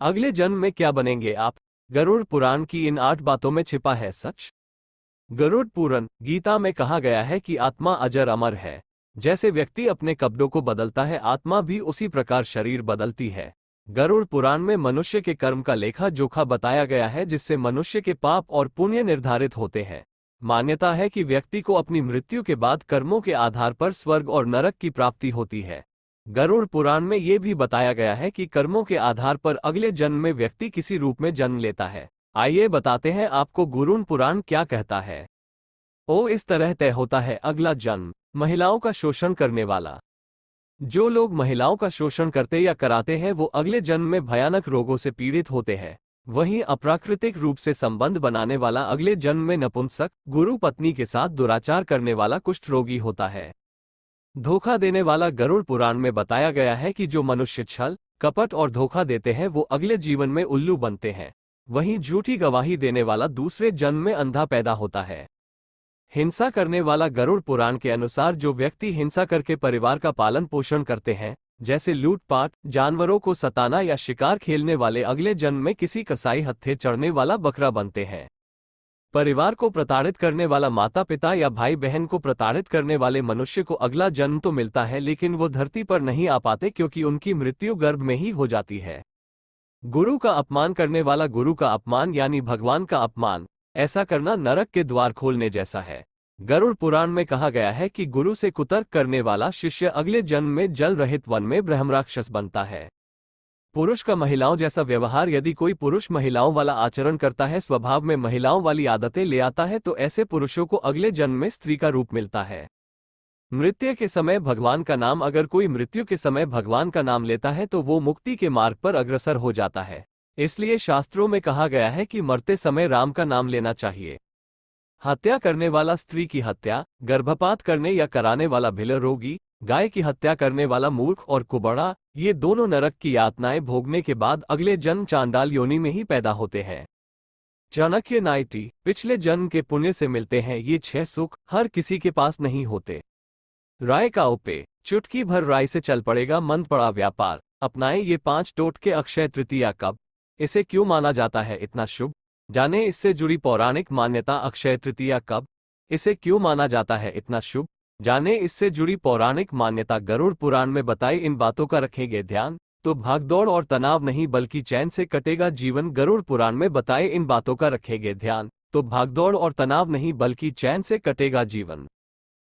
अगले जन्म में क्या बनेंगे आप? गरुड़ पुराण की इन 8 बातों में छिपा है सच। गरुड़ पुराण गीता में कहा गया है कि आत्मा अजर अमर है। जैसे व्यक्ति अपने कपड़ों को बदलता है, आत्मा भी उसी प्रकार शरीर बदलती है। गरुड़ पुराण में मनुष्य के कर्म का लेखा जोखा बताया गया है, जिससे मनुष्य के पाप और पुण्य निर्धारित होते हैं। मान्यता है कि व्यक्ति को अपनी मृत्यु के बाद कर्मों के आधार पर स्वर्ग और नरक की प्राप्ति होती है। गरुड़ पुराण में यह भी बताया गया है कि कर्मों के आधार पर अगले जन्म में व्यक्ति किसी रूप में जन्म लेता है। आइए बताते हैं आपको गरुड़ पुराण क्या कहता है। इस तरह तय होता है अगला जन्म। महिलाओं का शोषण करने वाला। जो लोग महिलाओं का शोषण करते या कराते हैं वो अगले जन्म में भयानक रोगों से पीड़ित होते हैं। वहीं अप्राकृतिक रूप से संबंध बनाने वाला अगले जन्म में नपुंसक, गुरु पत्नी के साथ दुराचार करने वाला कुष्ठ रोगी होता है। धोखा देने वाला गरुड़ पुराण में बताया गया है कि जो मनुष्य छल, कपट और धोखा देते हैं वो अगले जीवन में उल्लू बनते हैं। वहीं झूठी गवाही देने वाला दूसरे जन्म में अंधा पैदा होता है। हिंसा करने वाला गरुड़ पुराण के अनुसार जो व्यक्ति हिंसा करके परिवार का पालन पोषण करते हैं, जैसे लूटपाट, जानवरों को सताना या शिकार खेलने वाले, अगले जन्म में किसी कसाई हत्थे चढ़ने वाला बकरा बनते हैं। परिवार को प्रताड़ित करने वाला, माता पिता या भाई बहन को प्रताड़ित करने वाले मनुष्य को अगला जन्म तो मिलता है, लेकिन वो धरती पर नहीं आ पाते क्योंकि उनकी मृत्यु गर्भ में ही हो जाती है। गुरु का अपमान करने वाला, गुरु का अपमान यानी भगवान का अपमान, ऐसा करना नरक के द्वार खोलने जैसा है। गरुड़ पुराण में कहा गया है कि गुरु से कुतर्क करने वाला शिष्य अगले जन्म में जल रहित वन में ब्रह्मराक्षस बनता है। पुरुष का महिलाओं जैसा व्यवहार, यदि कोई पुरुष महिलाओं वाला आचरण करता है, स्वभाव में महिलाओं वाली आदतें ले आता है, तो ऐसे पुरुषों को अगले जन्म में स्त्री का रूप मिलता है। मृत्यु के समय भगवान का नाम, अगर कोई मृत्यु के समय भगवान का नाम लेता है तो वो मुक्ति के मार्ग पर अग्रसर हो जाता है। इसलिए शास्त्रों में कहा गया है कि मरते समय राम का नाम लेना चाहिए। हत्या करने वाला, स्त्री की हत्या, गर्भपात करने या कराने वाला भिल रोगी, गाय की हत्या करने वाला मूर्ख और कुबड़ा, ये दोनों नरक की यातनाएं भोगने के बाद अगले जन्म चांडाल योनि में ही पैदा होते हैं। चाणक्य नाइटी, पिछले जन्म के पुण्य से मिलते हैं ये 6 सुख, हर किसी के पास नहीं होते। राय का उपाय, चुटकी भर राय से चल पड़ेगा मंद पड़ा व्यापार। अपनाएं ये 5 टोटके। अक्षय तृतीया कब, इसे क्यों माना जाता है इतना शुभ, जाने इससे जुड़ी पौराणिक मान्यता। अक्षय तृतीया कब, इसे क्यों माना जाता है इतना शुभ, जाने इससे जुड़ी पौराणिक मान्यता। गरुड़ पुराण में बताई इन बातों का रखेंगे ध्यान, तो भागदौड़ और तनाव नहीं बल्कि चैन से कटेगा जीवन। गरुड़ पुराण में बताए इन बातों का रखेंगे ध्यान, तो भागदौड़ और तनाव नहीं बल्कि चैन से कटेगा जीवन।